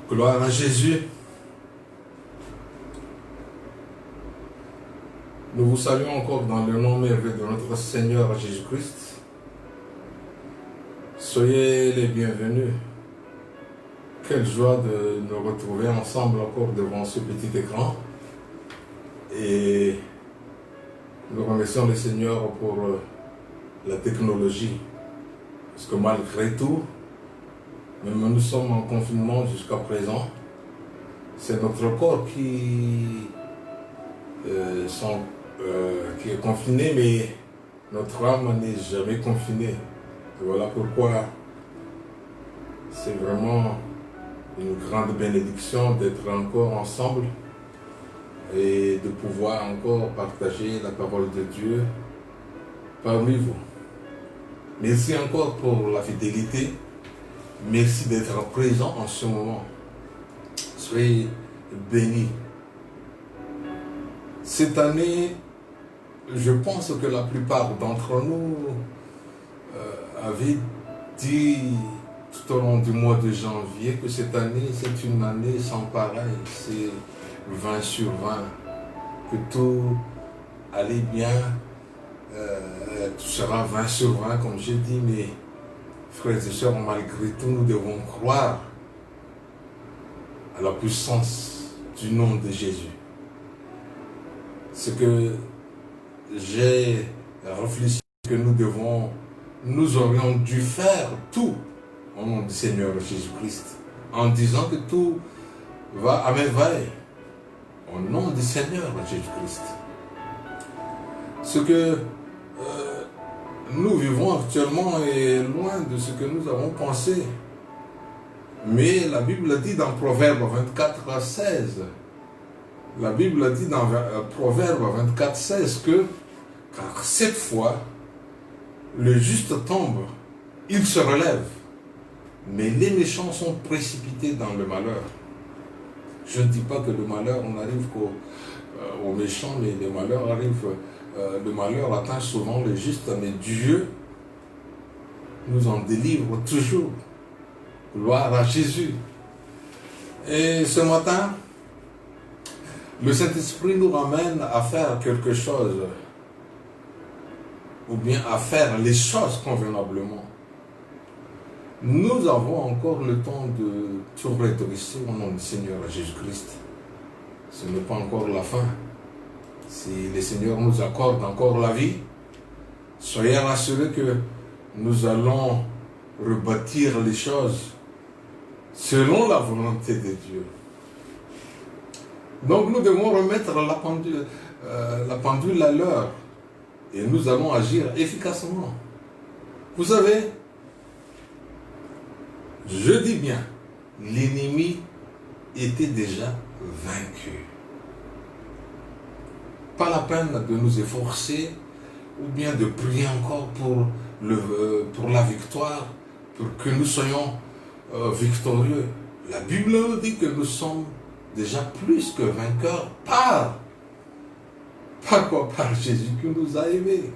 Gloire à Jésus. Nous vous saluons encore dans le nom merveilleux de notre Seigneur Jésus-Christ. Soyez les bienvenus. Quelle joie de nous retrouver ensemble encore devant ce petit écran. Et nous remercions le Seigneur pour la technologie. Parce que malgré tout, même nous sommes en confinement jusqu'à présent, c'est notre corps qui est confiné, mais notre âme n'est jamais confinée. Et voilà pourquoi c'est vraiment une grande bénédiction d'être encore ensemble et de pouvoir encore partager la parole de Dieu parmi vous. Merci encore pour la fidélité. Merci d'être présent en ce moment. Soyez bénis. Cette année, je pense que la plupart d'entre nous avaient dit tout au long du mois de janvier que cette année, c'est une année sans pareil. C'est 20 sur 20. Que tout allait bien. Tout sera 20 sur 20, comme j'ai dit, mais frères et sœurs, malgré tout, nous devons croire à la puissance du nom de Jésus. Ce que j'ai réfléchi, que nous aurions dû faire tout au nom du Seigneur Jésus-Christ, en disant que tout va à merveille au nom du Seigneur Jésus-Christ. Ce que nous vivons actuellement est loin de ce que nous avons pensé. Mais la Bible dit dans Proverbe 24, 16, la Bible dit dans Proverbe 24, 16 que, car cette fois, le juste tombe, il se relève, mais les méchants sont précipités dans le malheur. Je ne dis pas que le malheur, on n'arrive qu'aux méchants, mais le malheur arrive. Le malheur atteint souvent les justes, mais Dieu nous en délivre toujours. Gloire à Jésus. Et ce matin, le Saint-Esprit nous ramène à faire quelque chose, ou bien à faire les choses convenablement. Nous avons encore le temps de tout redresser au nom du Seigneur Jésus-Christ. Ce n'est pas encore la fin. Si le Seigneur nous accorde encore la vie, soyez rassurés que nous allons rebâtir les choses selon la volonté de Dieu. Donc nous devons remettre la pendule à l'heure et nous allons agir efficacement. Vous savez, je dis bien, l'ennemi était déjà vaincu. Pas la peine de nous efforcer ou bien de prier encore pour la victoire, pour que nous soyons victorieux. La Bible nous dit que nous sommes déjà plus que vainqueurs par Jésus qui nous a aimés.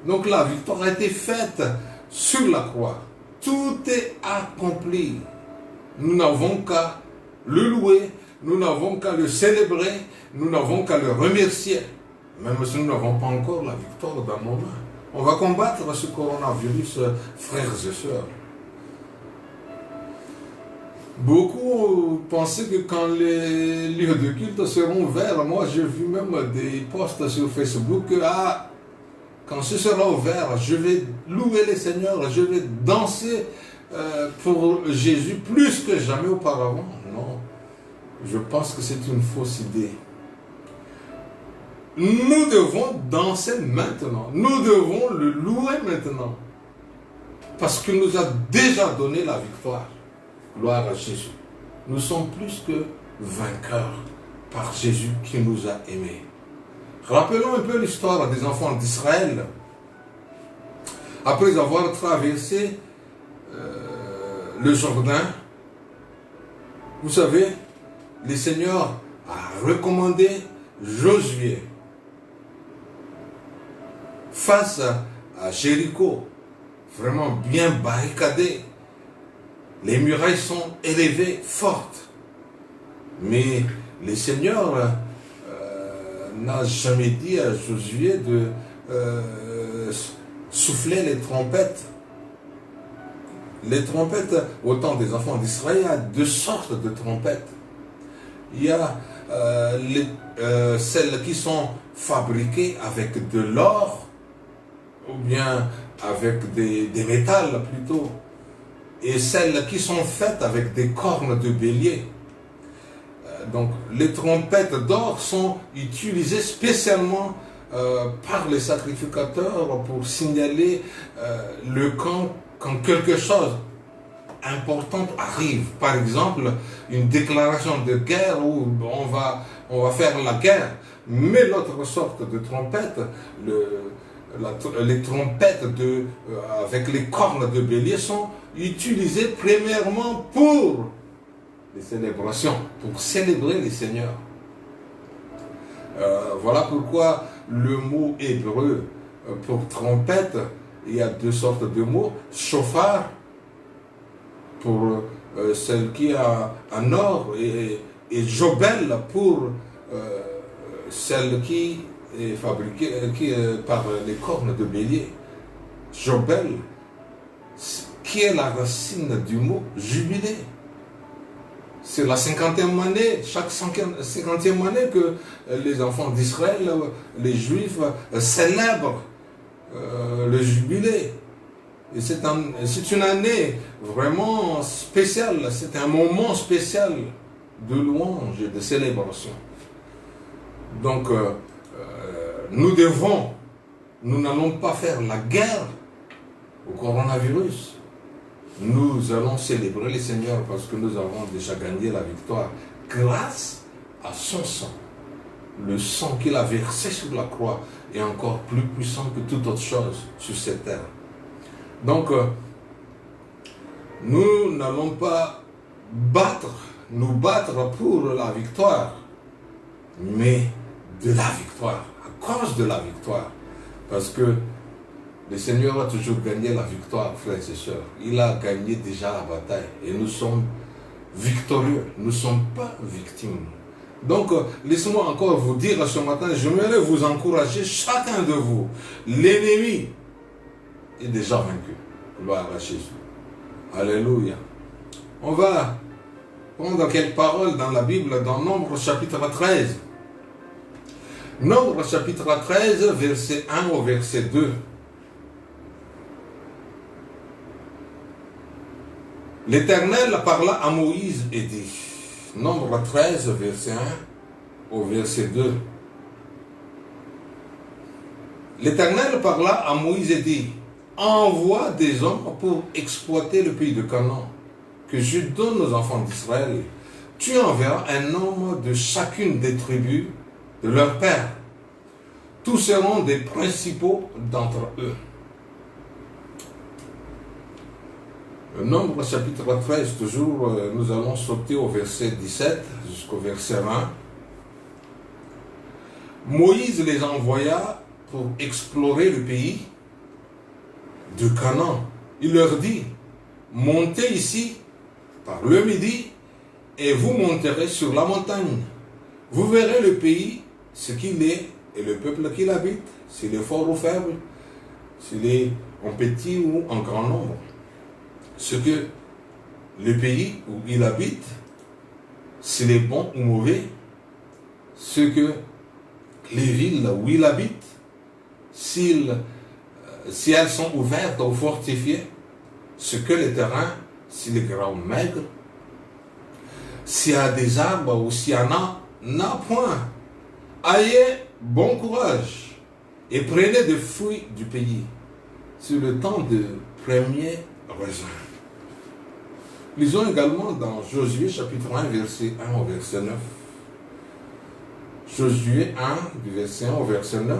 Donc la victoire a été faite sur la croix. Tout est accompli. Nous n'avons qu'à le louer, nous n'avons qu'à le célébrer, nous n'avons qu'à le remercier. Même si nous n'avons pas encore la victoire dans nos mains. On va combattre ce coronavirus, frères et sœurs. Beaucoup pensaient que quand les lieux de culte seront ouverts, moi j'ai vu même des posts sur Facebook, quand ce sera ouvert, je vais louer le Seigneur, je vais danser pour Jésus plus que jamais auparavant. Non, je pense que c'est une fausse idée. Nous devons danser maintenant. Nous devons le louer maintenant. Parce qu'il nous a déjà donné la victoire. Gloire à Jésus. Nous sommes plus que vainqueurs par Jésus qui nous a aimés. Rappelons un peu l'histoire des enfants d'Israël. Après avoir traversé le Jourdain, vous savez, le Seigneur a recommandé Josué face à Jéricho, vraiment bien barricadé. Les murailles sont élevées, fortes. Mais le Seigneur n'a jamais dit à Josué de souffler les trompettes. Les trompettes, au temps des enfants d'Israël, il y a deux sortes de trompettes. Il y a celles qui sont fabriquées avec de l'or, ou bien avec des métals plutôt, et celles qui sont faites avec des cornes de bélier. Donc les trompettes d'or sont utilisées spécialement par les sacrificateurs pour signaler le camp quand quelque chose important arrive. Par exemple, une déclaration de guerre où on va faire la guerre. Mais l'autre sorte de trompette, les trompettes avec les cornes de bélier sont utilisées premièrement pour les célébrations, pour célébrer les seigneurs. Voilà pourquoi le mot hébreu pour trompette, il y a deux sortes de mots. Chauffard, pour celle qui a un or, et jobel pour celle qui est fabriquée par les cornes de bélier. Jobel, qui est la racine du mot jubilé. C'est la 50e année, chaque 50e année que les enfants d'Israël, les Juifs, célèbrent le jubilé. Et c'est une année vraiment spéciale, c'est un moment spécial de louange et de célébration. Donc, nous n'allons pas faire la guerre au coronavirus. Nous allons célébrer le Seigneur parce que nous avons déjà gagné la victoire grâce à son sang. Le sang qu'il a versé sur la croix est encore plus puissant que toute autre chose sur cette terre. Donc, nous n'allons pas nous battre pour la victoire, mais de la victoire, à cause de la victoire. Parce que le Seigneur a toujours gagné la victoire, frères et sœurs. Il a gagné déjà la bataille et nous sommes victorieux, nous ne sommes pas victimes. Donc, laissez-moi encore vous dire ce matin, j'aimerais vous encourager, chacun de vous. L'ennemi est déjà vaincu. Gloire à Jésus. Alléluia. On va prendre quelques paroles dans la Bible, dans Nombre chapitre 13. Nombre chapitre 13, verset 1 au verset 2. L'Éternel parla à Moïse et dit, Nombre 13, verset 1 au verset 2. L'Éternel parla à Moïse et dit, envoie des hommes pour exploiter le pays de Canaan, que je donne aux enfants d'Israël. Tu enverras un homme de chacune des tribus de leur père. Tous seront des principaux d'entre eux. Le Nombre chapitre 13, toujours, nous allons sauter au verset 17 jusqu'au verset 20. Moïse les envoya pour explorer le pays de Canaan. Il leur dit, montez ici par le midi et vous monterez sur la montagne. Vous verrez le pays, ce qu'il est et le peuple qui l'habite, s'il est fort ou faible, s'il est en petit ou en grand nombre. Ce que le pays où il habite, s'il est bon ou mauvais, ce que les villes où il habite, si elles sont ouvertes ou fortifiées, ce que les terrains, s'il est grand ou maigre, s'il y a des arbres ou s'il y en a point. Ayez bon courage et prenez des fruits du pays. C'est le temps de premier raisin. Lisons également dans Josué chapitre 1, verset 1 au verset 9. Josué 1, du verset 1 au verset 9.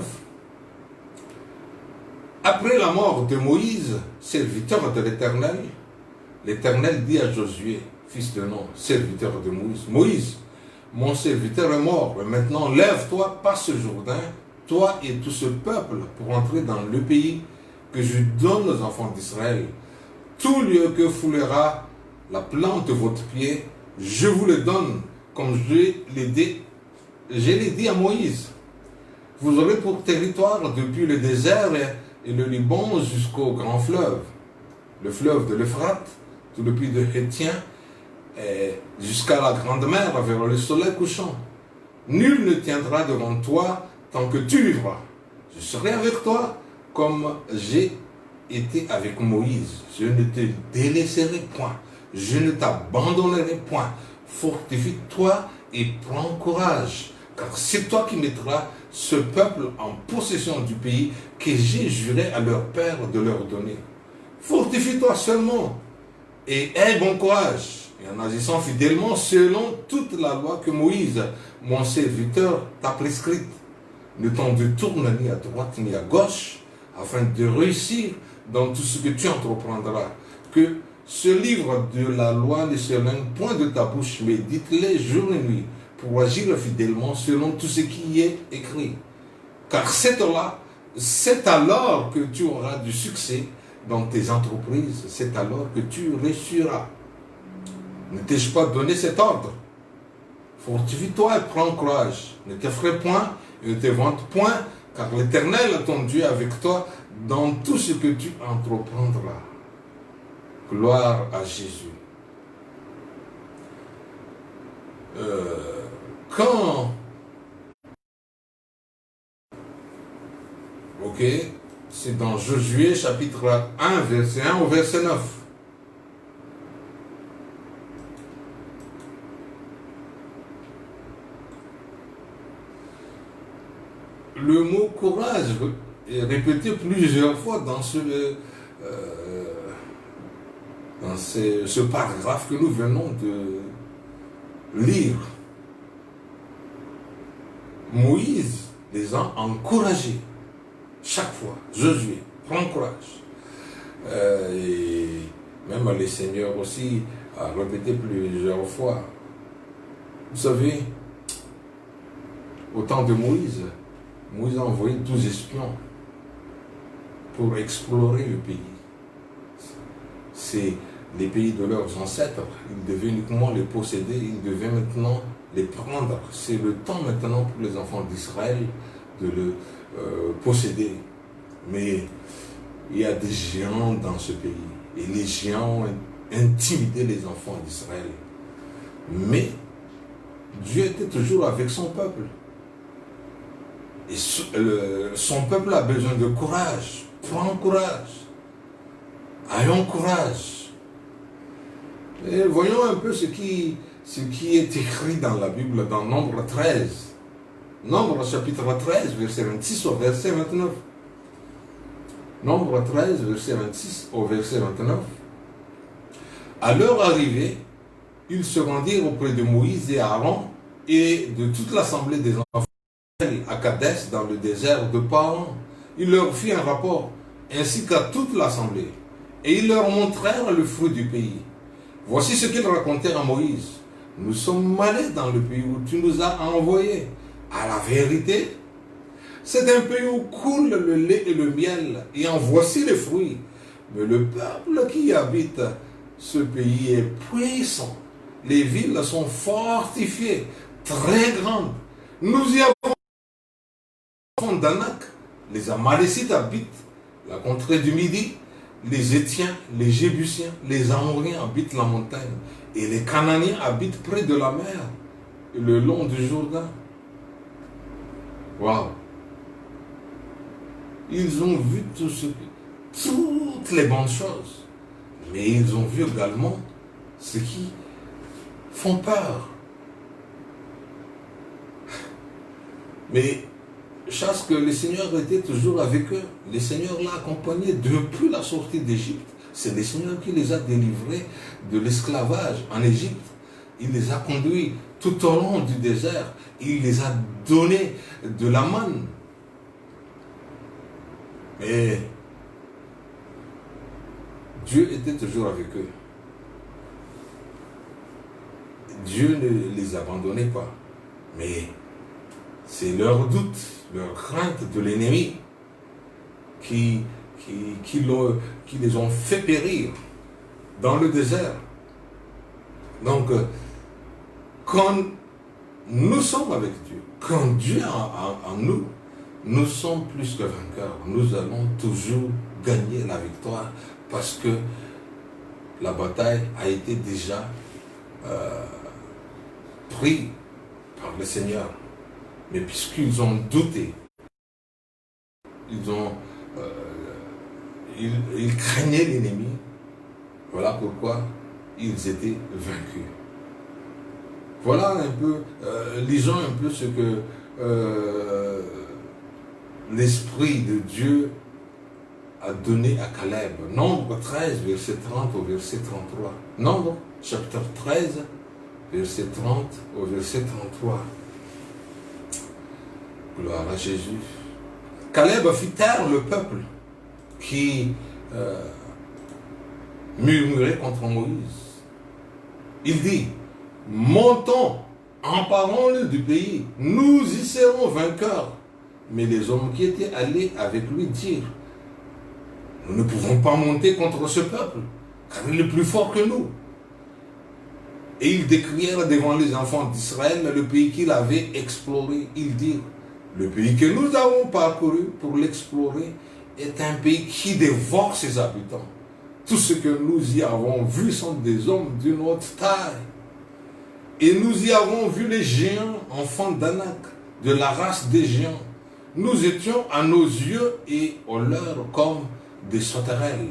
Après la mort de Moïse, serviteur de l'Éternel, l'Éternel dit à Josué, fils de Nun, serviteur de Moïse, Moïse, mon serviteur est mort, et maintenant lève-toi, passe ce Jourdain, toi et tout ce peuple, pour entrer dans le pays que je donne aux enfants d'Israël. Tout lieu que foulera la plante de votre pied, je vous le donne, comme je l'ai dit à Moïse. Vous aurez pour territoire depuis le désert et le Liban jusqu'au grand fleuve, le fleuve de l'Euphrate, tout le pays de Hétien, jusqu'à la grande mer, vers le soleil couchant. Nul ne tiendra devant toi tant que tu vivras. Je serai avec toi comme j'ai été avec Moïse. Je ne te délaisserai point. Je ne t'abandonnerai point. Fortifie-toi et prends courage, car c'est toi qui mettras ce peuple en possession du pays que j'ai juré à leur père de leur donner. Fortifie-toi seulement et aie bon courage, et en agissant fidèlement selon toute la loi que Moïse, mon serviteur, t'a prescrite. Ne t'en détourne ni à droite ni à gauche, afin de réussir dans tout ce que tu entreprendras. Que ce livre de la loi ne s'éloigne point de ta bouche, mais dites-les jour et nuit, pour agir fidèlement selon tout ce qui y est écrit. Car c'est alors que tu auras du succès dans tes entreprises, c'est alors que tu réussiras. Ne t'ai-je pas donné cet ordre? Fortifie-toi et prends courage. Ne t'effraie point et ne te vante point, car l'Éternel, ton Dieu, est avec toi dans tout ce que tu entreprendras. Gloire à Jésus. C'est dans Josué chapitre 1, verset 1 au verset 9. Le mot courage est répété plusieurs fois dans ce paragraphe que nous venons de lire. Moïse les a encouragés chaque fois. Josué, prends courage. Et même le Seigneur aussi a répété plusieurs fois. Vous savez, au temps de Moïse a envoyé 12 espions pour explorer le pays. C'est les pays de leurs ancêtres. Ils devaient uniquement les posséder, ils devaient maintenant les prendre. C'est le temps maintenant pour les enfants d'Israël de le posséder. Mais il y a des géants dans ce pays. Et les géants ont intimidé les enfants d'Israël. Mais Dieu était toujours avec son peuple. Et son peuple a besoin de courage. Prends courage. Ayons courage. Et voyons un peu ce qui est écrit dans la Bible, dans Nombre 13. Nombre chapitre 13, verset 26 au verset 29. Nombre 13, verset 26 au verset 29. À leur arrivée, ils se rendirent auprès de Moïse et Aaron et de toute l'assemblée des enfants à Kadès dans le désert de Paran. Il leur fit un rapport, ainsi qu'à toute l'assemblée, et ils leur montrèrent le fruit du pays. Voici ce qu'ils racontèrent à Moïse. Nous sommes allés dans le pays où tu nous as envoyés. À la vérité, c'est un pays où coule le lait et le miel, et en voici les fruits. Mais le peuple qui habite ce pays est puissant. Les villes sont fortifiées, très grandes. Nous y avons d'Anak. Les Amalécites habitent la contrée du Midi. Les Étiens, les Jébusiens, les Amoriens habitent la montagne. Et les Cananéens habitent près de la mer, le long du Jourdain. Waouh! Ils ont vu toutes les bonnes choses. Mais ils ont vu également ce qui font peur. Mais chasse que le Seigneur était toujours avec eux. Le Seigneur l'a accompagné depuis la sortie d'Égypte. C'est le Seigneur qui les a délivrés de l'esclavage en Égypte. Il les a conduits tout au long du désert. Il les a donné de la manne. Et Dieu était toujours avec eux. Dieu ne les abandonnait pas. Mais c'est leur doute, leur crainte de l'ennemi qui les ont fait périr dans le désert. Donc, quand nous sommes avec Dieu. Quand Dieu est en nous, nous sommes plus que vainqueurs. Nous allons toujours gagner la victoire parce que la bataille a été déjà prise par le Seigneur. Mais puisqu'ils ont douté, ils craignaient l'ennemi, voilà pourquoi ils étaient vaincus. Voilà un peu, lisons un peu ce que l'Esprit de Dieu a donné à Caleb. Nombre 13, verset 30 au verset 33. Nombre, chapitre 13, verset 30 au verset 33. Gloire à Jésus. Caleb fit taire le peuple qui murmurait contre Moïse. Il dit, montons, emparons-le du pays, nous y serons vainqueurs. Mais les hommes qui étaient allés avec lui dirent, nous ne pouvons pas monter contre ce peuple, car il est plus fort que nous. Et ils décrièrent devant les enfants d'Israël le pays qu'il avait exploré. Ils dirent, le pays que nous avons parcouru pour l'explorer est un pays qui dévore ses habitants. Tout ce que nous y avons vu sont des hommes d'une haute taille. Et nous y avons vu les géants, enfants d'Anak, de la race des géants. Nous étions à nos yeux et aux leurs comme des sauterelles.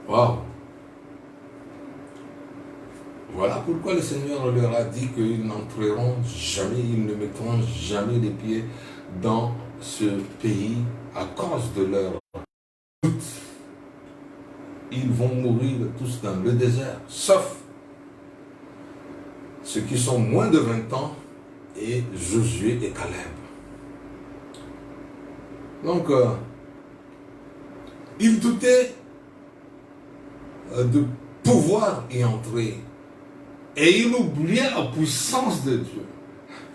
Waouh! Voilà pourquoi le Seigneur leur a dit qu'ils n'entreront jamais, ils ne mettront jamais les pieds dans ce pays à cause de leur doute. Ils vont mourir tous dans le désert, sauf ceux qui sont moins de 20 ans et Josué et Caleb. Donc, ils doutaient de pouvoir y entrer. Et il oubliait la puissance de Dieu.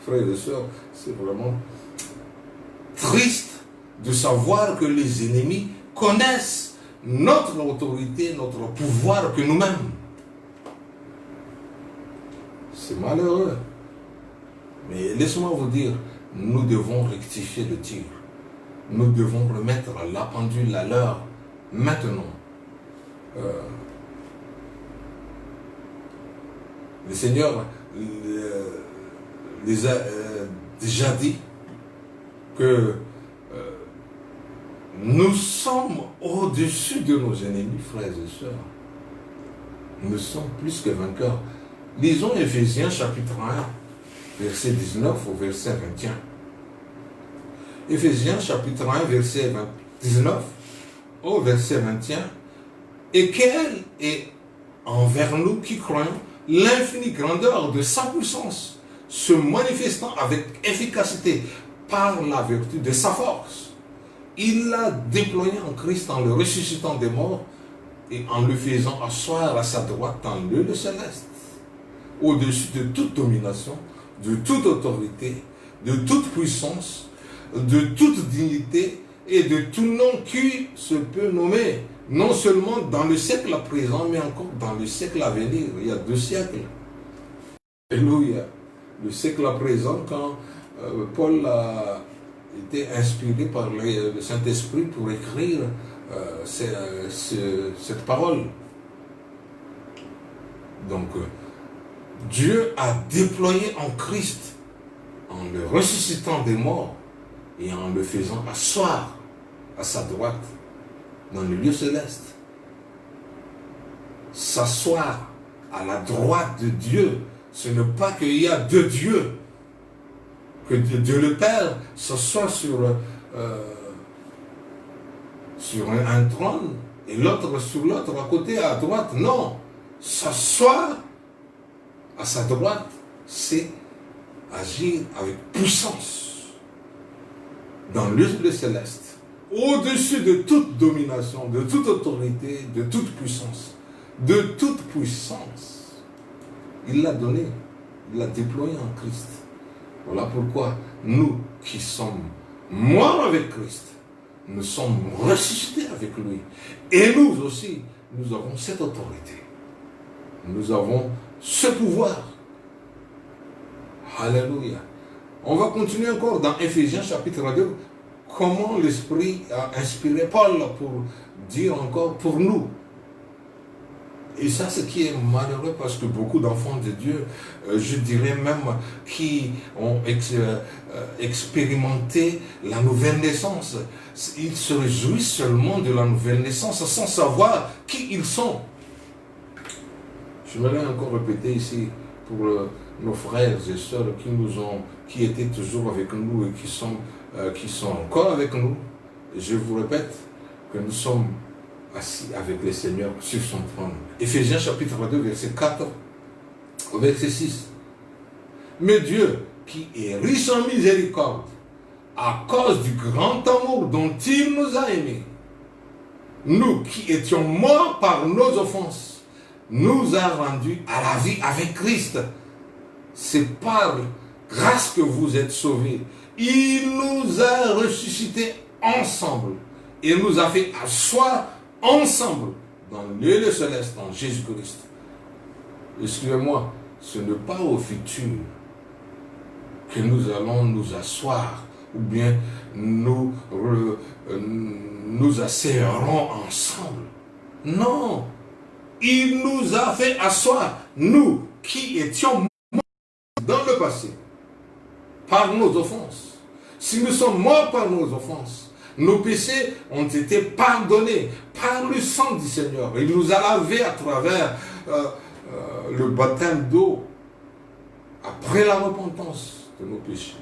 Frères et sœurs, c'est vraiment triste de savoir que les ennemis connaissent notre autorité, notre pouvoir que nous-mêmes. C'est malheureux. Mais laissez-moi vous dire, nous devons rectifier le tir. Nous devons remettre la pendule à l'heure maintenant. Le Seigneur les a déjà dit que nous sommes au-dessus de nos ennemis, frères et sœurs. Nous sommes plus que vainqueurs. Lisons Éphésiens chapitre 1, verset 19 au verset 21. Éphésiens chapitre 1, verset 19 au verset 21. Et quelle est envers nous qui croyons l'infinie grandeur de sa puissance, se manifestant avec efficacité par la vertu de sa force. Il l'a déployé en Christ en le ressuscitant des morts et en le faisant asseoir à sa droite dans le lieu céleste, au-dessus de toute domination, de toute autorité, de toute puissance, de toute dignité et de tout nom qui se peut nommer, non seulement dans le siècle présent, mais encore dans le siècle à venir. Il y a 2 siècles. Alléluia. Le siècle à présent, quand Paul a été inspiré par le Saint-Esprit pour écrire cette parole. Donc, Dieu a déployé en Christ, en le ressuscitant des morts et en le faisant asseoir à sa droite dans le lieu céleste. S'asseoir à la droite de Dieu, ce n'est pas qu'il y a 2 dieux, que Dieu le Père s'assoit sur un trône et l'autre sur l'autre à côté, à droite. Non, s'asseoir à sa droite, c'est agir avec puissance dans le lieu céleste, au-dessus de toute domination, de toute autorité, de toute puissance, de toute puissance. Il l'a donné, il l'a déployé en Christ. Voilà pourquoi nous qui sommes morts avec Christ, nous sommes ressuscités avec lui. Et nous aussi, nous avons cette autorité. Nous avons ce pouvoir Alléluia. On va continuer encore dans Éphésiens chapitre 2, comment l'Esprit a inspiré Paul pour dire encore pour nous. Et ça, ce qui est malheureux, parce que beaucoup d'enfants de Dieu, je dirais même, qui ont expérimenté la nouvelle naissance, ils se réjouissent seulement de la nouvelle naissance sans savoir qui ils sont. Je voudrais encore répéter ici pour nos frères et sœurs qui étaient toujours avec nous et qui sont encore avec nous. Je vous répète que nous sommes assis avec le Seigneur sur son trône. Éphésiens chapitre 2, verset 4 au verset 6. Mais Dieu, qui est riche en miséricorde, à cause du grand amour dont il nous a aimés, nous qui étions morts par nos offenses, nous a rendus à la vie avec Christ. C'est par grâce que vous êtes sauvés. Il nous a ressuscités ensemble et nous a fait asseoir ensemble dans le lieu céleste en Jésus-Christ. Excusez-moi, ce n'est pas au futur que nous allons nous asseoir ou bien nous asseoirons ensemble. Non, il nous a fait asseoir, nous qui étions morts dans le passé par nos offenses. Si nous sommes morts par nos offenses, nos péchés ont été pardonnés par le sang du Seigneur. Il nous a lavés à travers le baptême d'eau après la repentance de nos péchés.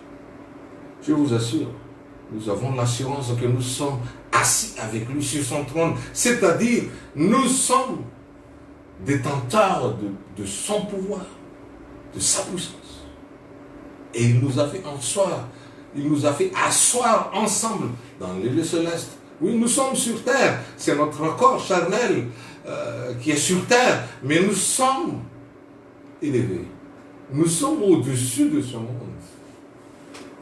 Je vous assure, nous avons l'assurance que nous sommes assis avec lui sur son trône. C'est-à-dire, nous sommes détenteurs de son pouvoir, de sa puissance. Et il nous a fait asseoir. Il nous a fait asseoir ensemble dans les lieux célestes. Oui, nous sommes sur terre. C'est notre corps charnel qui est sur terre. Mais nous sommes élevés. Nous sommes au-dessus de ce monde.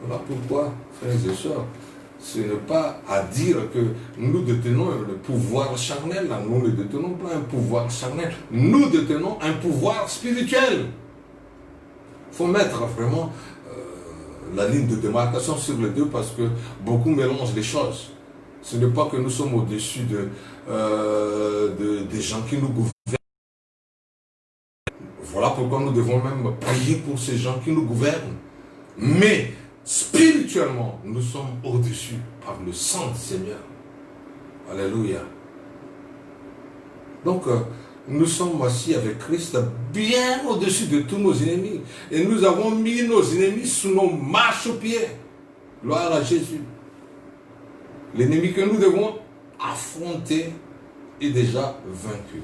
Voilà pourquoi, frères et sœurs, ce n'est pas à dire que nous détenons le pouvoir charnel. Là. Nous ne détenons pas un pouvoir charnel. Nous détenons un pouvoir spirituel. Il faut mettre vraiment la ligne de démarcation sur les deux parce que beaucoup mélangent les choses. Ce n'est pas que nous sommes au-dessus des gens qui nous gouvernent. Voilà pourquoi nous devons même prier pour ces gens qui nous gouvernent. Mais spirituellement, nous sommes au-dessus par le sang du Seigneur. Alléluia. Donc, nous sommes assis avec Christ bien au-dessus de tous nos ennemis. Et nous avons mis nos ennemis sous nos marchepieds. Gloire à Jésus. L'ennemi que nous devons affronter est déjà vaincu.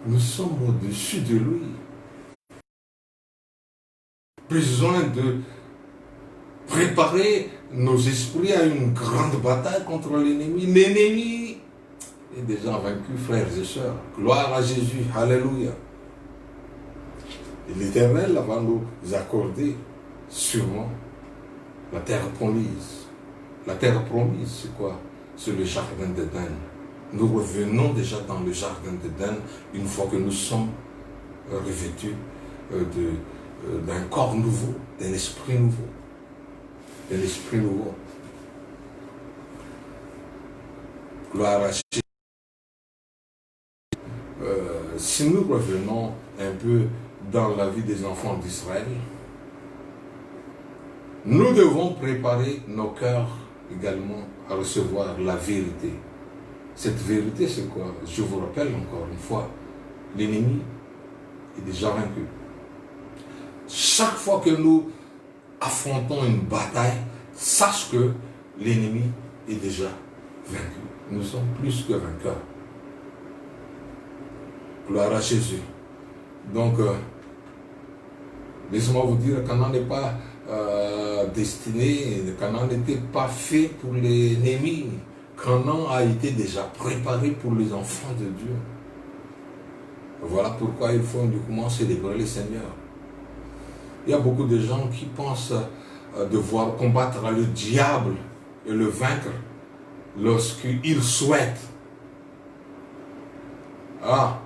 Nous sommes au-dessus de lui. Besoin de préparer nos esprits à une grande bataille contre l'ennemi. L'ennemi est déjà vaincu, frères et sœurs. Gloire à Jésus. Alléluia. Et l'Éternel va nous accorder sûrement la terre promise. La terre promise, c'est quoi? C'est le jardin d'Éden. Nous revenons déjà dans le jardin d'Éden une fois que nous sommes revêtus d'un corps nouveau, d'un esprit nouveau. D'un esprit nouveau. Gloire à Jésus. Si nous revenons un peu dans la vie des enfants d'Israël, nous devons préparer nos cœurs également à recevoir la vérité. Cette vérité, c'est quoi? Je vous rappelle encore une fois, l'ennemi est déjà vaincu. Chaque fois que nous affrontons une bataille, sache que l'ennemi est déjà vaincu. Nous sommes plus que vainqueurs. Gloire à Jésus. Donc, laissez-moi vous dire, Canaan n'est pas destiné, Canaan n'était pas fait pour l'ennemi. Canaan a été déjà préparé pour les enfants de Dieu. Voilà pourquoi il faut uniquement célébrer le Seigneur. Il y a beaucoup de gens qui pensent devoir combattre le diable et le vaincre lorsqu'ils souhaitent. Ah,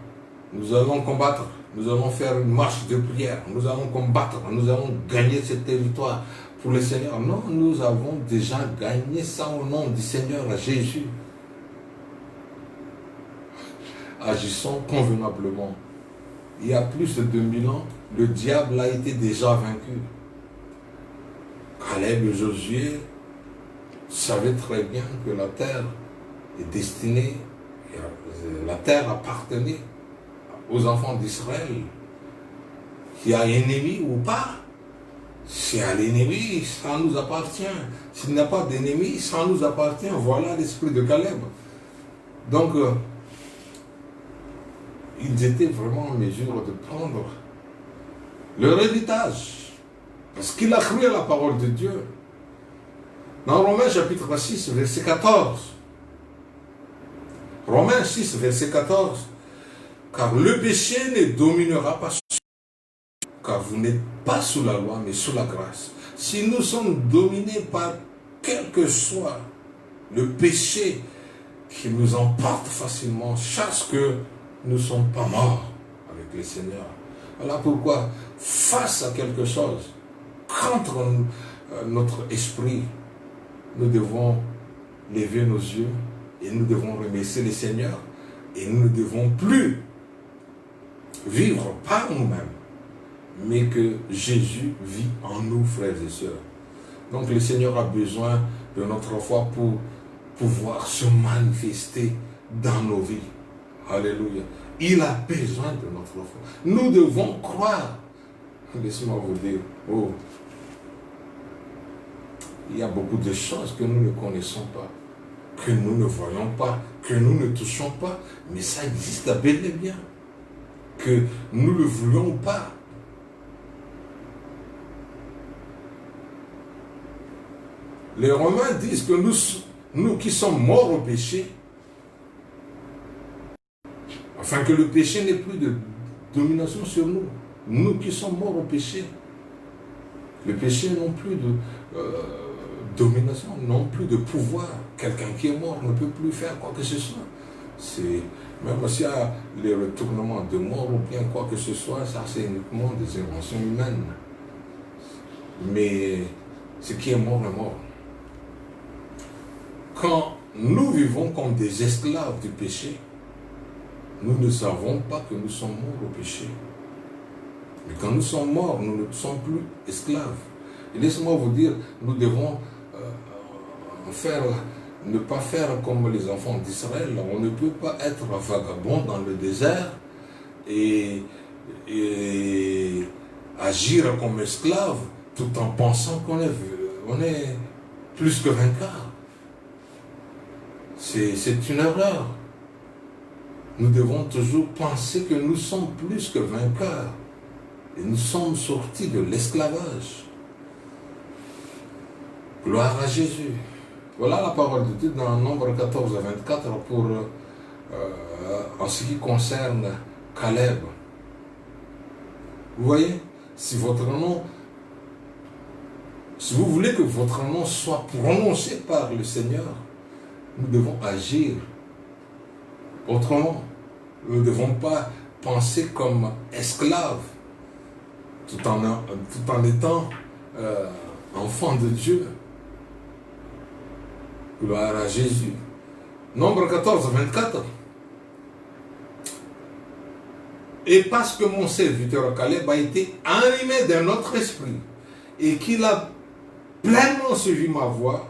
nous allons combattre nous allons faire une marche de prière, nous allons combattre, nous allons gagner ce territoire pour le Seigneur. Non, nous avons déjà gagné ça au nom du Seigneur Jésus. Agissons convenablement. Il y a plus de 2000 ans, le diable a été déjà vaincu. Caleb et Josué savaient très bien que la terre est destinée, la terre appartenait aux enfants d'Israël. Qu'il y a ennemi ou pas, s'il y a l'ennemi, ça nous appartient. S'il n'y a pas d'ennemi, ça nous appartient. Voilà l'esprit de Caleb. Donc, ils étaient vraiment en mesure de prendre leur héritage. Parce qu'il a cru à la parole de Dieu. Dans Romains chapitre 6, verset 14. Romains 6, verset 14. Car le péché ne dominera pas sur vous, car vous n'êtes pas sous la loi, mais sous la grâce. Si nous sommes dominés par quel que soit le péché qui nous emporte facilement, chasse que nous ne sommes pas morts avec le Seigneur. Voilà pourquoi, face à quelque chose, contre notre esprit, nous devons lever nos yeux et nous devons remercier le Seigneur et nous ne devons plus vivre par nous-mêmes, mais que Jésus vit en nous, frères et sœurs. Donc le Seigneur a besoin de notre foi pour pouvoir se manifester dans nos vies. Alléluia. Il a besoin de notre foi. Nous devons croire. Laissez-moi vous dire, il y a beaucoup de choses que nous ne connaissons pas, que nous ne voyons pas, que nous ne touchons pas, mais ça existe bel et bien. Que nous le voulions ou pas. Les Romains disent que nous qui sommes morts au péché, afin que le péché n'ait plus de domination sur nous. Nous qui sommes morts au péché, le péché n'a plus de domination, non plus de pouvoir. Quelqu'un qui est mort ne peut plus faire quoi que ce soit. Même s'il y a les retournements de mort ou bien quoi que ce soit, ça c'est uniquement des inventions humaines. Mais ce qui est mort est mort. Quand nous vivons comme des esclaves du péché, nous ne savons pas que nous sommes morts au péché. Mais quand nous sommes morts, nous ne sommes plus esclaves. Et laissez-moi vous dire, nous devons ne pas faire comme les enfants d'Israël. On ne peut pas être vagabond dans le désert et agir comme esclave tout en pensant qu'on est plus que vainqueur. C'est une erreur. Nous devons toujours penser que nous sommes plus que vainqueurs. Et nous sommes sortis de l'esclavage. Gloire à Jésus. Voilà la parole de Dieu dans Nombre 14 à 24 en ce qui concerne Caleb. Vous voyez, si vous voulez que votre nom soit prononcé par le Seigneur, nous devons agir autrement. Nous ne devons pas penser comme esclaves, tout en étant enfants de Dieu. Gloire à Jésus. Nombre 14, 24. Et parce que mon serviteur Caleb a été animé d'un autre esprit et qu'il a pleinement suivi ma voie,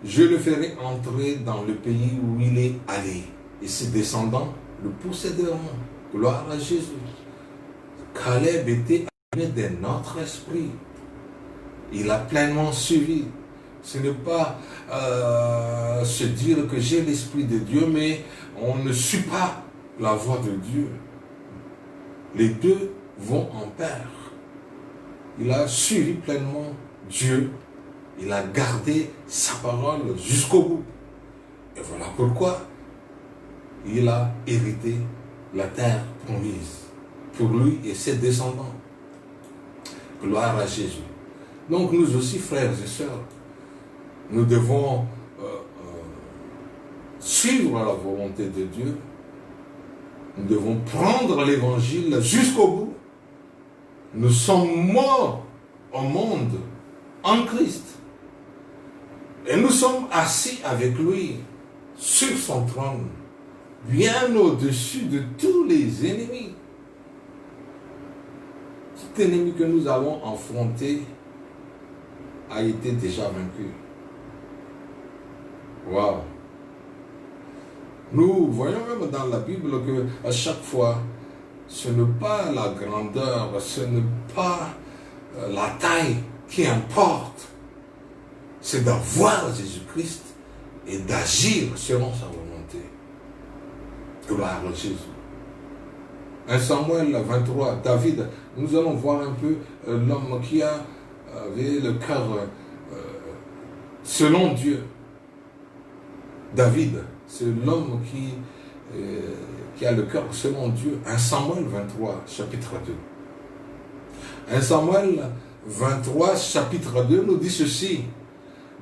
je le ferai entrer dans le pays où il est allé. Et ses descendants le posséderont. Gloire à Jésus. Caleb était animé d'un autre esprit. Il a pleinement suivi. Ce n'est pas se dire que j'ai l'esprit de Dieu, mais on ne suit pas la voix de Dieu. Les deux vont en pair. Il a suivi pleinement Dieu. Il a gardé sa parole jusqu'au bout. Et voilà pourquoi il a hérité la terre promise pour lui et ses descendants. Gloire à Jésus. Donc nous aussi, frères et sœurs, nous devons suivre la volonté de Dieu Nous devons prendre l'évangile jusqu'au bout. Nous sommes morts au monde en Christ. Et nous sommes assis avec lui sur son trône, bien au-dessus de tous les ennemis. Tout ennemi que nous avons affronté a été déjà vaincu. Waouh! Nous voyons même dans la Bible que à chaque fois, ce n'est pas la grandeur, ce n'est pas la taille qui importe. C'est d'avoir Jésus-Christ et d'agir selon sa volonté. Gloire à Jésus. 1 Samuel 23, David, nous allons voir un peu l'homme qui avait le cœur selon Dieu. David, c'est l'homme qui a le cœur selon Dieu. 1 Samuel 23, chapitre 2. 1 Samuel 23, chapitre 2 nous dit ceci.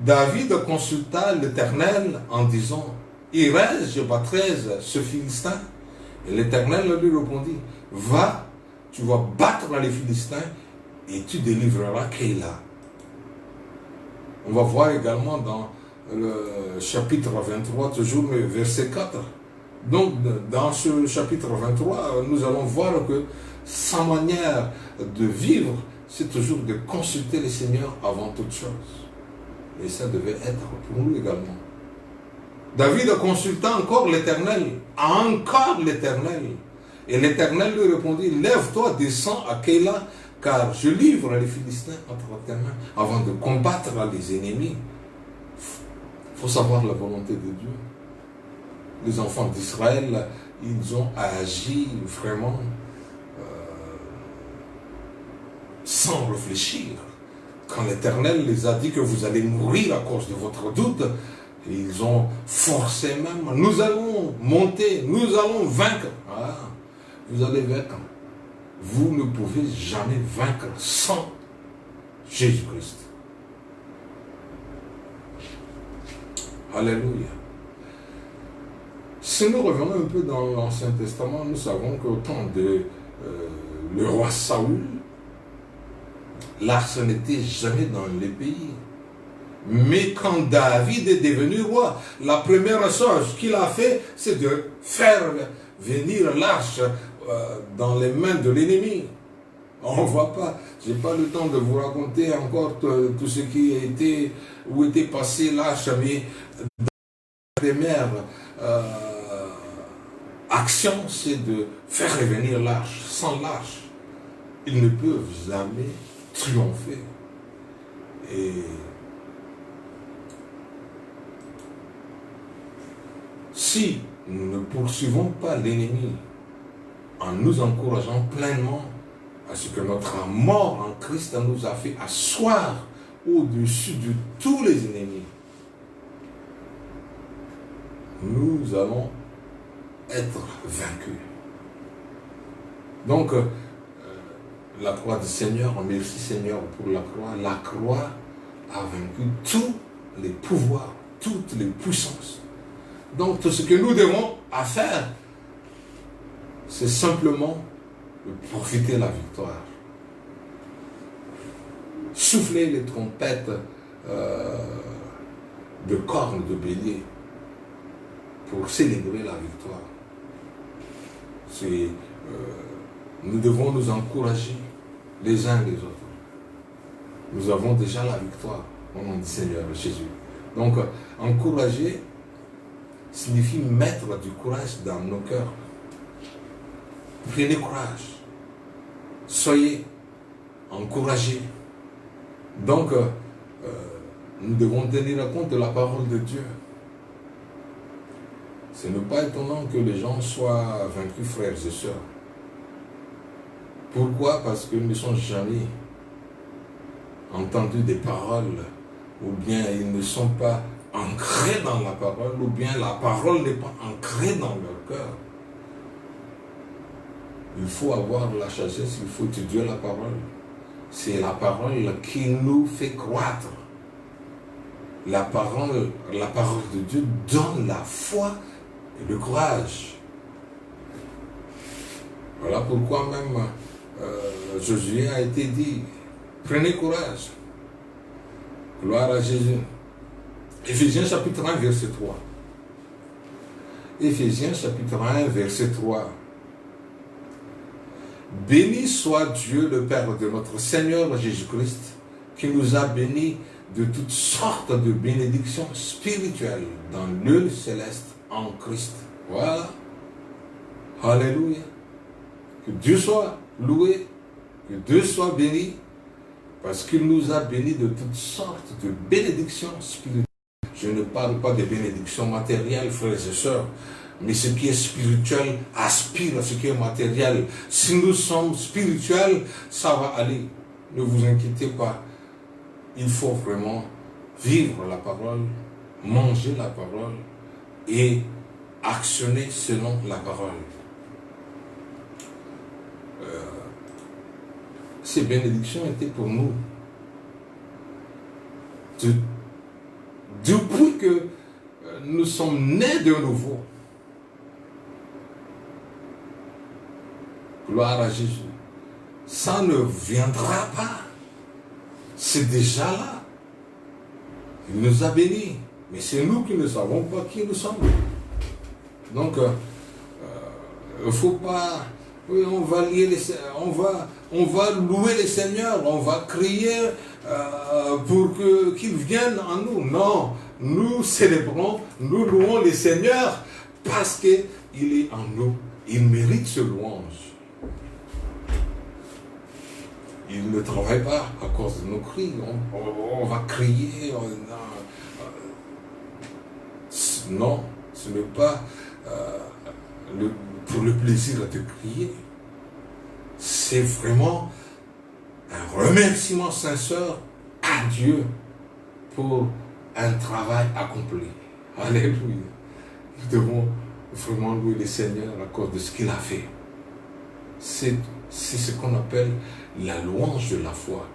David consulta l'Éternel en disant, irai-je, je battrai ce Philistin? Et l'Éternel lui répondit, va, tu vas battre les Philistins et tu délivreras Keïla. On va voir également dans le chapitre 23, toujours le verset 4. Donc, dans ce chapitre 23, nous allons voir que sa manière de vivre, c'est toujours de consulter le Seigneur avant toute chose. Et ça devait être pour nous également. David consulta encore l'Éternel, Et l'Éternel lui répondit, lève-toi, descends à Keïla, car je livre les Philistins entre tes mains avant de combattre les ennemis. Il faut savoir la volonté de Dieu. Les enfants d'Israël, ils ont agi vraiment sans réfléchir. Quand l'Éternel les a dit que vous allez mourir à cause de votre doute, ils ont forcé même, nous allons monter, nous allons vaincre. Ah, vous allez vaincre. Vous ne pouvez jamais vaincre sans Jésus-Christ. Alléluia. Si nous revenons un peu dans l'Ancien Testament, nous savons qu'au temps de le roi Saül, l'arche n'était jamais dans les pays. Mais quand David est devenu roi, la première chose qu'il a fait, c'est de faire venir l'arche dans les mains de l'ennemi. On ne voit pas, je n'ai pas le temps de vous raconter encore tout ce qui a été, où était passé l'arche, mais dans la première action, c'est de faire revenir l'arche. Sans l'arche, ils ne peuvent jamais triompher. Et si nous ne poursuivons pas l'ennemi en nous encourageant pleinement à ce que notre mort en Christ nous a fait asseoir au-dessus de tous les ennemis, nous allons être vaincus. Donc, la croix du Seigneur, merci Seigneur pour la croix. La croix a vaincu tous les pouvoirs, toutes les puissances. Donc tout ce que nous devons faire, c'est simplement de profiter de la victoire. Souffler les trompettes de cornes de bélier pour célébrer la victoire. Nous devons nous encourager les uns les autres. Nous avons déjà la victoire au nom du Seigneur Jésus. Donc, encourager signifie mettre du courage dans nos cœurs. Prenez courage. Soyez encouragés. Donc, nous devons tenir compte de la parole de Dieu. Ce n'est pas étonnant que les gens soient vaincus, frères et sœurs. Pourquoi? Parce qu'ils ne sont jamais entendus des paroles, ou bien ils ne sont pas ancrés dans la parole, ou bien la parole n'est pas ancrée dans leur cœur. Il faut avoir la sagesse, il faut étudier la parole. C'est la parole qui nous fait croître. La parole de Dieu donne la foi et le courage. Voilà pourquoi même Josué a été dit, prenez courage. Gloire à Jésus. Éphésiens chapitre 1, verset 3. Éphésiens chapitre 1, verset 3. Béni soit Dieu, le Père de notre Seigneur Jésus-Christ, qui nous a bénis de toutes sortes de bénédictions spirituelles dans le lieu céleste en Christ. Voilà. Alléluia. Que Dieu soit loué, que Dieu soit béni, parce qu'il nous a bénis de toutes sortes de bénédictions spirituelles. Je ne parle pas de bénédictions matérielles, frères et sœurs, mais ce qui est spirituel aspire à ce qui est matériel. Si nous sommes spirituels, ça va aller. Ne vous inquiétez pas. Il faut vraiment vivre la parole, manger la parole et actionner selon la parole. Ces bénédictions étaient pour nous. Depuis que nous sommes nés de nouveau. Gloire à Jésus. Ça ne viendra pas. C'est déjà là. Il nous a bénis. Mais c'est nous qui ne savons pas qui nous sommes. Donc, il ne faut pas... Oui, on va louer les seigneurs, on va crier pour qu'ils viennent en nous. Non, nous célébrons, nous louons les seigneurs parce qu'il est en nous. Il mérite ce louange. Il ne travaille pas à cause de nos cris. On va crier. Non, ce n'est pas pour le plaisir de crier. C'est vraiment un remerciement sincère à Dieu pour un travail accompli. Alléluia. Nous devons vraiment louer le Seigneur à cause de ce qu'il a fait. C'est ce qu'on appelle la louange de la foi.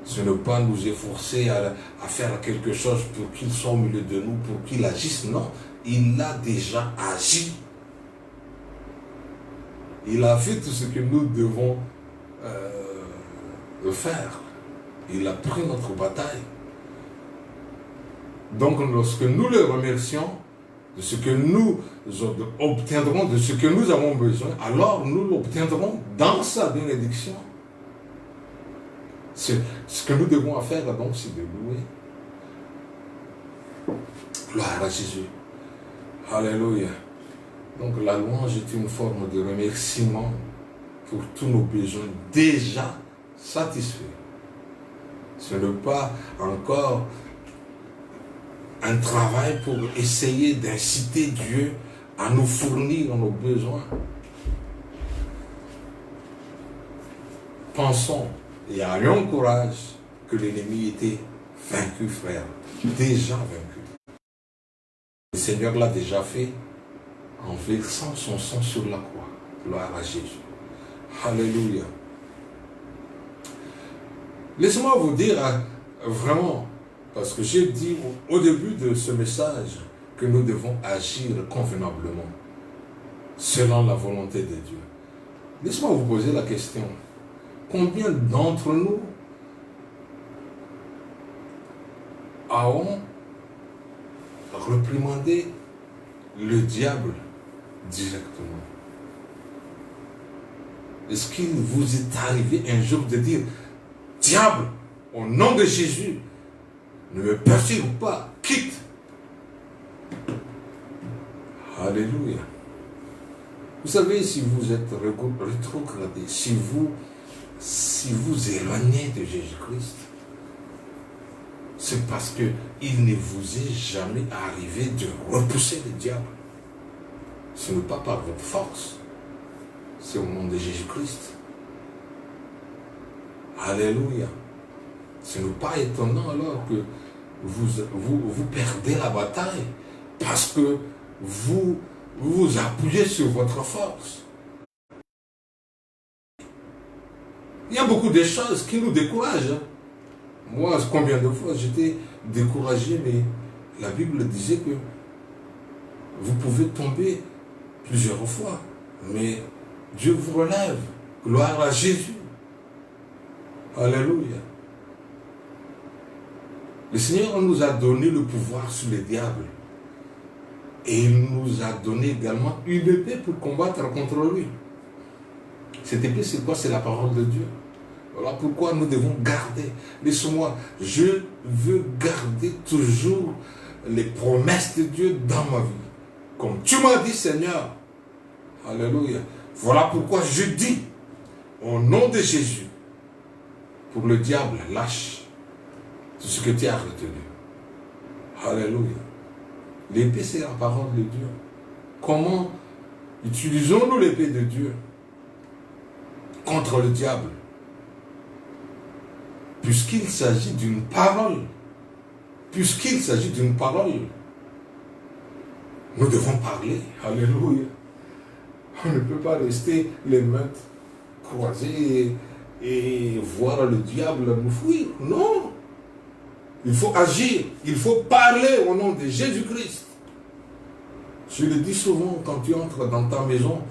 Ce n'est pas nous efforcer à faire quelque chose pour qu'il soit au milieu de nous, pour qu'il agisse. Non, il a déjà agi. Il a fait tout ce que nous devons faire. Il a pris notre bataille. Donc, lorsque nous le remercions de ce que nous obtiendrons, de ce que nous avons besoin, alors nous l'obtiendrons dans sa bénédiction. Ce que nous devons faire, donc, c'est de louer. Gloire à Jésus. Alléluia. Donc la louange est une forme de remerciement pour tous nos besoins déjà satisfaits. Ce n'est pas encore un travail pour essayer d'inciter Dieu à nous fournir nos besoins. Pensons et ayons courage que l'ennemi était vaincu, frère. Déjà vaincu. Le Seigneur l'a déjà fait en versant son sang sur la croix. Gloire à Jésus. Alléluia. Laissez-moi vous dire vraiment, parce que j'ai dit au début de ce message que nous devons agir convenablement, selon la volonté de Dieu. Laissez-moi vous poser la question. Combien d'entre nous avons reprimandé le diable directement? Est-ce qu'il vous est arrivé un jour de dire, diable, au nom de Jésus, ne me perturbe pas, quitte. Alléluia. Vous savez, si vous êtes rétrogradé, si vous éloignez de Jésus-Christ, c'est parce qu'il ne vous est jamais arrivé de repousser le diable. Ce n'est pas par votre force, c'est au nom de Jésus-Christ. Alléluia. Ce n'est pas étonnant alors que vous perdez la bataille parce que vous vous appuyez sur votre force. Il y a beaucoup de choses qui nous découragent. Moi, combien de fois j'étais découragé, mais la Bible disait que vous pouvez tomber plusieurs fois, mais Dieu vous relève. Gloire à Jésus. Alléluia. Le Seigneur nous a donné le pouvoir sur les diables. Et il nous a donné également une épée pour combattre contre lui. Cette épée, c'est quoi? C'est la parole de Dieu. Voilà pourquoi nous devons garder. Laisse-moi, je veux garder toujours les promesses de Dieu dans ma vie. Comme tu m'as dit, Seigneur. Alléluia. Voilà pourquoi je dis, au nom de Jésus, pour le diable, lâche tout ce que tu as retenu. Alléluia. L'épée, c'est la parole de Dieu. Comment utilisons-nous l'épée de Dieu contre le diable? Puisqu'il s'agit d'une parole. Puisqu'il s'agit d'une parole. Nous devons parler. Alléluia. On ne peut pas rester les mains croisées et voir le diable nous fuir. Non. Il faut agir. Il faut parler au nom de Jésus-Christ. Je le dis souvent, quand tu entres dans ta maison,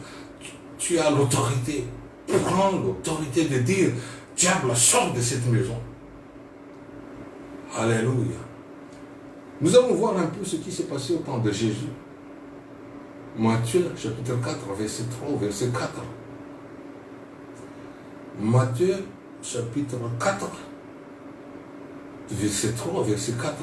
tu as l'autorité. Prends l'autorité de dire, diable, sors de cette maison. Alléluia. Nous allons voir un peu ce qui s'est passé au temps de Jésus. Matthieu, chapitre 4, verset 3, verset 4. Matthieu, chapitre 4, verset 3, verset 4.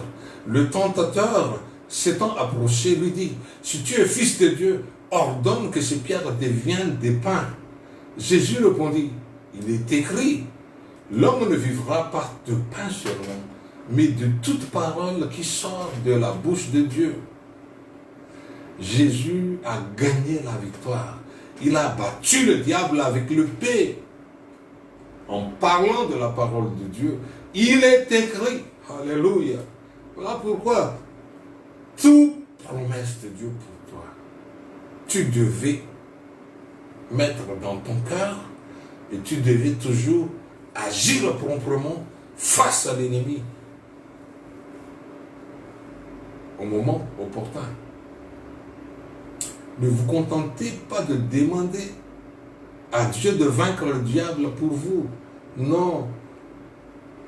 Le tentateur, s'étant approché, lui dit, si tu es fils de Dieu, ordonne que ces pierres deviennent des pains. Jésus répondit, il est écrit, l'homme ne vivra pas de pain seulement, mais de toute parole qui sort de la bouche de Dieu. Jésus a gagné la victoire. Il a battu le diable avec l'épée. En parlant de la parole de Dieu, il est écrit. Alléluia. Voilà pourquoi toute promesse de Dieu pour toi, tu devais mettre dans ton cœur et tu devais toujours agir promptement face à l'ennemi au moment opportun. Ne vous contentez pas de demander à Dieu de vaincre le diable pour vous. Non.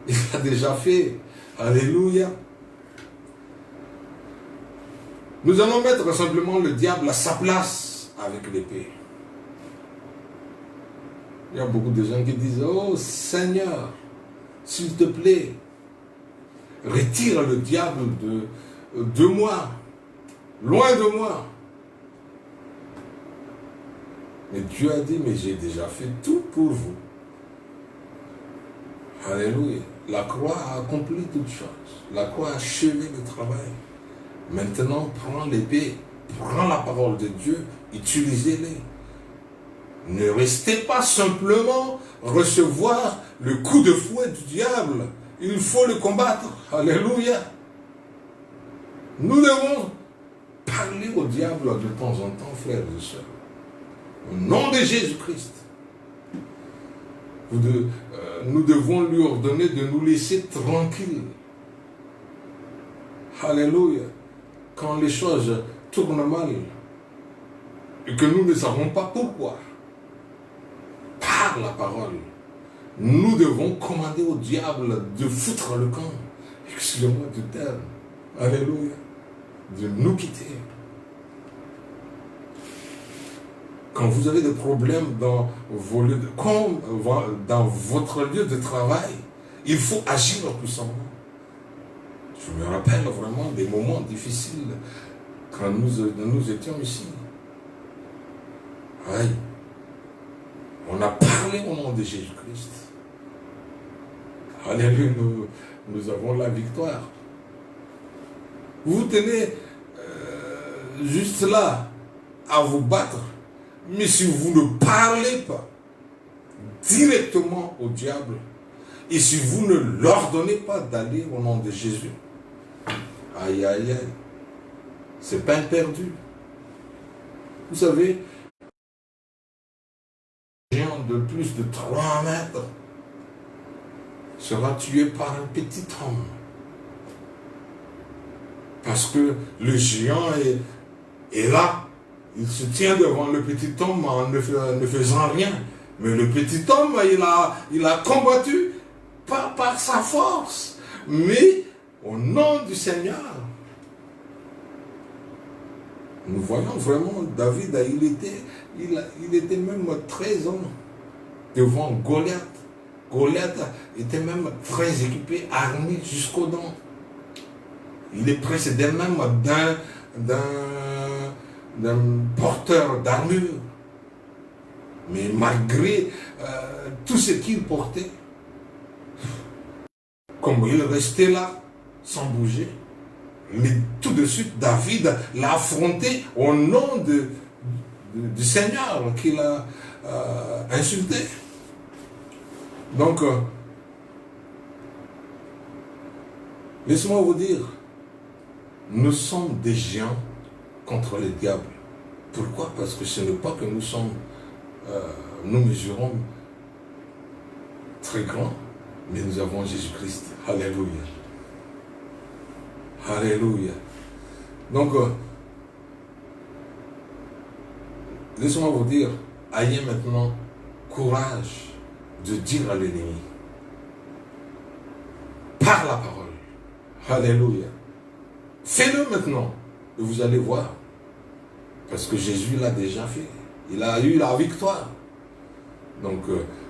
Il l'a déjà fait. Alléluia. Nous allons mettre simplement le diable à sa place avec l'épée. Il y a beaucoup de gens qui disent, oh Seigneur, s'il te plaît, retire le diable de moi, loin de moi. Mais Dieu a dit, mais j'ai déjà fait tout pour vous. Alléluia. La croix a accompli toutes choses. La croix a achevé le travail. Maintenant, prends l'épée, prends la parole de Dieu, utilisez-les. Ne restez pas simplement recevoir le coup de fouet du diable. Il faut le combattre. Alléluia. Nous devons parler au diable de temps en temps, frères et sœurs. Au nom de Jésus-Christ, nous devons lui ordonner de nous laisser tranquilles. Alléluia. Quand les choses tournent mal et que nous ne savons pas pourquoi, par la parole, nous devons commander au diable de foutre le camp, excusez-moi du terme, alléluia, de nous quitter. Quand vous avez des problèmes dans vos lieux dans votre lieu de travail, il faut agir puissamment. Je me rappelle vraiment des moments difficiles quand nous étions ici. Aïe. On a parlé au nom de Jésus-Christ. Alléluia, nous avons la victoire. Vous tenez juste là à vous battre. Mais si vous ne parlez pas directement au diable, et si vous ne l'ordonnez pas d'aller au nom de Jésus, aïe, aïe, aïe, c'est peine perdue. Vous savez, un géant de plus de 3 mètres sera tué par un petit homme. Parce que le géant est là il se tient devant le petit homme en ne faisant rien. Mais le petit homme, il a combattu, pas par sa force, mais au nom du Seigneur. Nous voyons vraiment David, il était même 13 ans devant Goliath. Goliath était même très équipé, armé jusqu'aux dents. Il est précédé même d'un porteur d'armure. Mais malgré tout ce qu'il portait, comme il restait là, sans bouger, mais tout de suite, David l'a affronté au nom du Seigneur qu'il a insulté. Donc, laissez-moi vous dire, nous sommes des géants contre les diables. Pourquoi? Parce que ce n'est pas que nous mesurons très grand, mais nous avons Jésus-Christ. Alléluia. Alléluia. Donc, laissez-moi vous dire, ayez maintenant courage de dire à l'ennemi, par la parole. Alléluia. Fais-le maintenant, et vous allez voir. Parce que Jésus l'a déjà fait. Il a eu la victoire. Donc,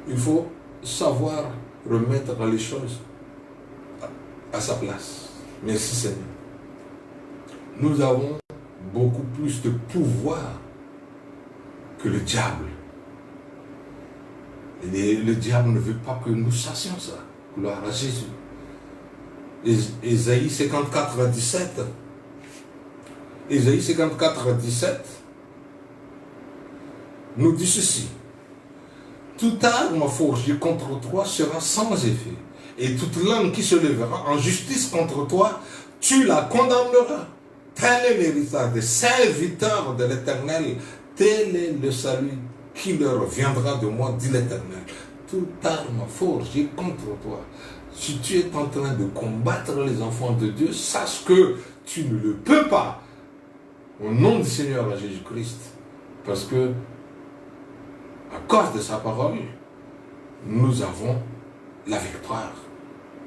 il faut savoir remettre les choses à sa place. Merci Seigneur. Nous avons beaucoup plus de pouvoir que le diable. Et le diable ne veut pas que nous sachions ça. Gloire à Jésus. Ésaïe 54, 17. Ésaïe 54, 17 nous dit ceci. Toute arme forgée contre toi sera sans effet. Et toute langue qui se lèvera en justice contre toi, tu la condamneras. Tel est l'héritage des serviteurs de l'Éternel. Tel est le salut qui leur viendra de moi, dit l'Éternel. Toute arme forgée contre toi. Si tu es en train de combattre les enfants de Dieu, sache que tu ne le peux pas. Au nom du Seigneur Jésus-Christ. Parce que, à cause de sa parole, nous avons la victoire.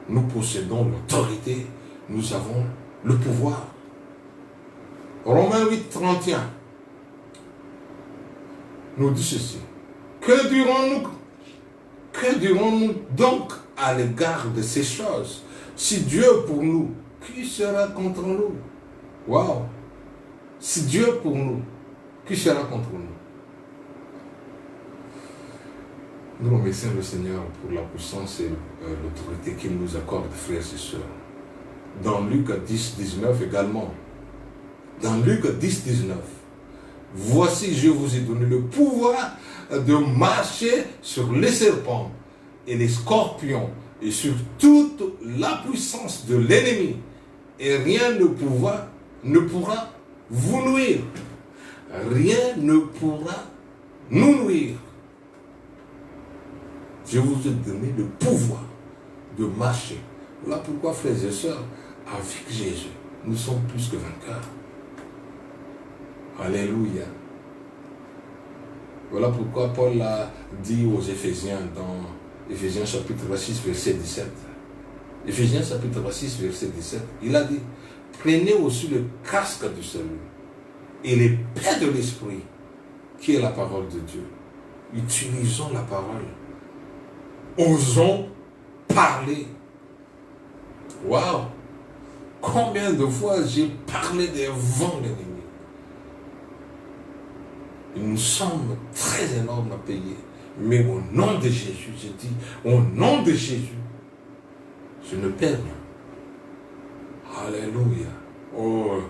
Nous possédons l'autorité. Nous avons le pouvoir. Romains 8, 31 nous dit ceci. Que dirons-nous donc à l'égard de ces choses? Si Dieu est pour nous, qui sera contre nous? Waouh! Si Dieu est pour nous, qui sera contre nous? Nous remercions le Seigneur pour la puissance et l'autorité qu'il nous accorde, frères et sœurs. Dans Luc 10, 19 également. Dans Luc 10, 19. Voici, je vous ai donné le pouvoir de marcher sur les serpents et les scorpions et sur toute la puissance de l'ennemi. Et rien ne pourra vous nuire. Rien ne pourra nous nuire. Je vous ai donné le pouvoir de marcher. Voilà pourquoi, frères et sœurs, avec Jésus, nous sommes plus que vainqueurs. Alléluia. Voilà pourquoi Paul a dit aux Éphésiens dans Éphésiens chapitre 6, verset 17. Éphésiens chapitre 6, verset 17. Il a dit, prenez aussi le casque du salut et l'épée de l'esprit, qui est la parole de Dieu. Utilisons la parole. Osons parler. Waouh! Combien de fois j'ai parlé des vents de l'ennemi? Une somme très énorme à payer. Mais au nom de Jésus, je dis, au nom de Jésus, je ne perds rien. Alléluia. Oh,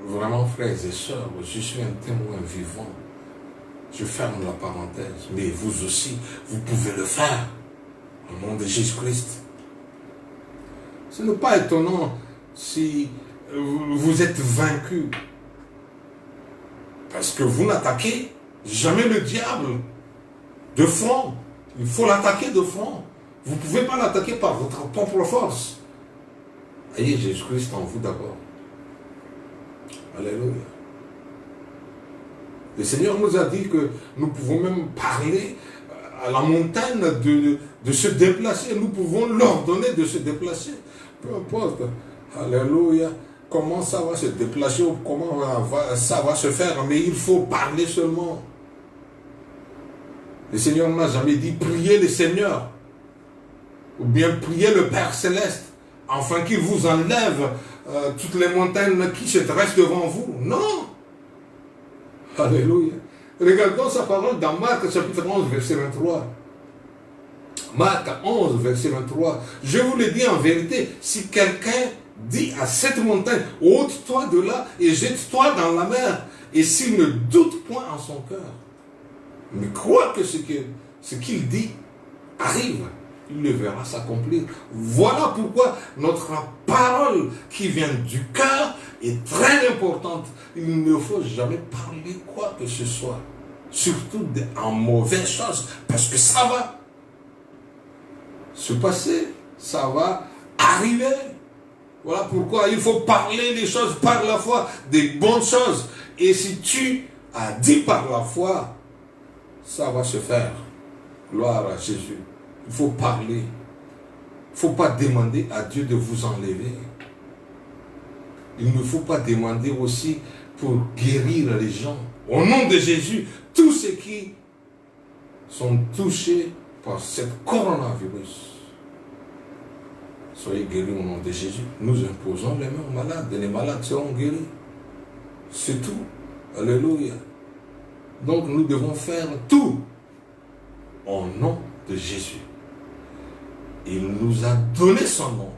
vraiment, frères et sœurs, je suis un témoin vivant. Je ferme la parenthèse. Mais vous aussi, vous pouvez le faire. Au nom de Jésus-Christ. Ce n'est pas étonnant si vous êtes vaincu. Parce que vous n'attaquez jamais le diable de front. Il faut l'attaquer de front. Vous ne pouvez pas l'attaquer par votre propre force. Ayez Jésus-Christ en vous d'abord. Alléluia. Le Seigneur nous a dit que nous pouvons même parler à la montagne de se déplacer. Nous pouvons l'ordonner de se déplacer. Peu importe. Alléluia. Comment ça va se déplacer ou comment ça va se faire. Mais il faut parler seulement. Le Seigneur n'a jamais dit priez le Seigneur. Ou bien priez le Père Céleste. Afin qu'il vous enlève toutes les montagnes qui se dressent devant vous. Non. Alléluia. Regardons sa parole dans Marc chapitre 11, verset 23. Marc 11, verset 23. Je vous le dis en vérité, si quelqu'un dit à cette montagne, ôte-toi de là et jette-toi dans la mer, et s'il ne doute point en son cœur, mais croit que ce qu'il dit arrive, il le verra s'accomplir. Voilà pourquoi notre parole qui vient du cœur est très importante. Il ne faut jamais parler quoi que ce soit, surtout en mauvaises choses, parce que ça va se passer, ça va arriver. Voilà pourquoi il faut parler des choses par la foi, des bonnes choses. Et si tu as dit par la foi, ça va se faire. Gloire à Jésus. Il faut parler. Il ne faut pas demander à Dieu de vous enlever. Il ne faut pas demander aussi pour guérir les gens. Au nom de Jésus, tous ceux qui sont touchés par ce coronavirus, soyez guéris au nom de Jésus. Nous imposons les mains aux malades et les malades seront guéris. C'est tout. Alléluia. Donc nous devons faire tout au nom de Jésus. Il nous a donné son nom.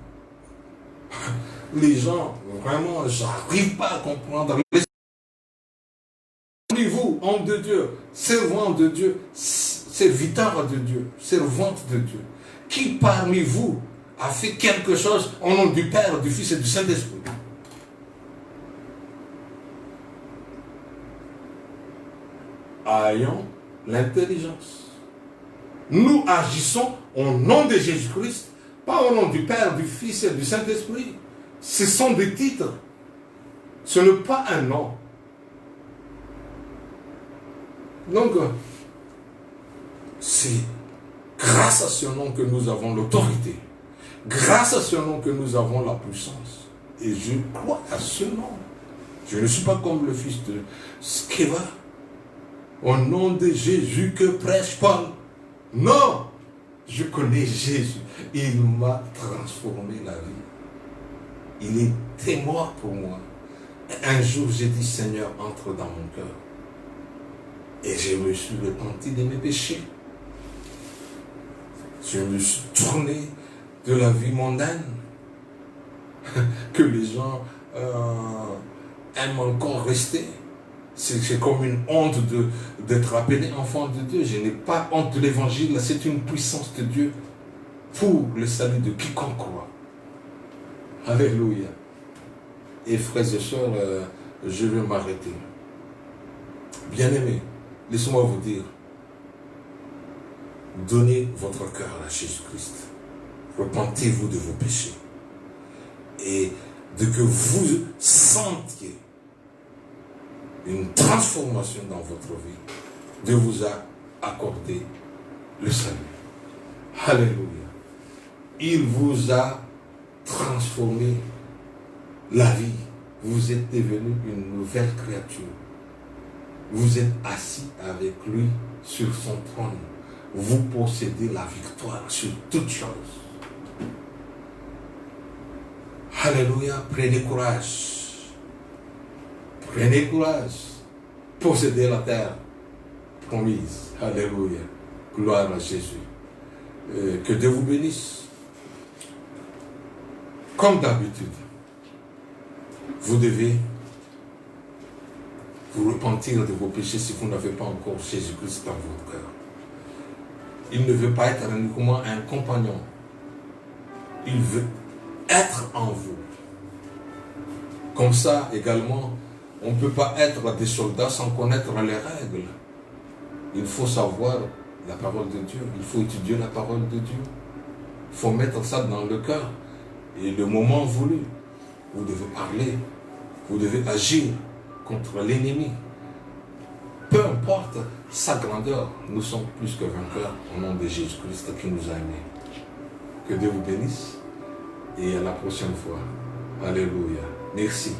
Les gens, vraiment, j'arrive pas à comprendre. Vous, homme de Dieu, servant de Dieu, serviteur de Dieu, servante de Dieu, qui parmi vous a fait quelque chose au nom du Père, du Fils et du Saint-Esprit? Ayons l'intelligence. Nous agissons au nom de Jésus-Christ, pas au nom du Père, du Fils et du Saint-Esprit. Ce sont des titres. Ce n'est pas un nom. Donc, c'est grâce à ce nom que nous avons l'autorité. Grâce à ce nom que nous avons la puissance. Et je crois à ce nom. Je ne suis pas comme le fils de Sceva. Au nom de Jésus que prêche Paul. Non, je connais Jésus. Il m'a transformé la vie. Il était mort pour moi. Et un jour, j'ai dit, Seigneur, entre dans mon cœur. Et je me suis repenti de mes péchés. Je me suis tourné de la vie mondaine. Que les gens aiment encore rester. C'est comme une honte d'être appelé enfant de Dieu. Je n'ai pas honte de l'évangile. C'est une puissance de Dieu pour le salut de quiconque croit. Alléluia. Et frères et sœurs, je vais m'arrêter. Bien-aimés, laissez-moi vous dire, donnez votre cœur à Jésus-Christ. Repentez-vous de vos péchés. Et de que vous sentiez une transformation dans votre vie. Dieu vous a accordé le salut. Alléluia. Il vous a transformé la vie. Vous êtes devenu une nouvelle créature. Vous êtes assis avec lui sur son trône. Vous possédez la victoire sur toutes choses. Alléluia. Prenez courage. Prenez courage. Possédez la terre promise. Alléluia. Gloire à Jésus. Que Dieu vous bénisse. Comme d'habitude, vous devez vous repentir de vos péchés si vous n'avez pas encore Jésus-Christ dans votre cœur. Il ne veut pas être uniquement un compagnon. Il veut être en vous. Comme ça, également, on ne peut pas être des soldats sans connaître les règles. Il faut savoir la parole de Dieu. Il faut étudier la parole de Dieu. Il faut mettre ça dans le cœur. Et le moment voulu, vous devez parler. Vous devez agir contre l'ennemi. peu importe sa grandeur, nous sommes plus que vainqueurs au nom de Jésus-Christ qui nous a aimés. Que Dieu vous bénisse et à la prochaine fois. Alléluia. Merci.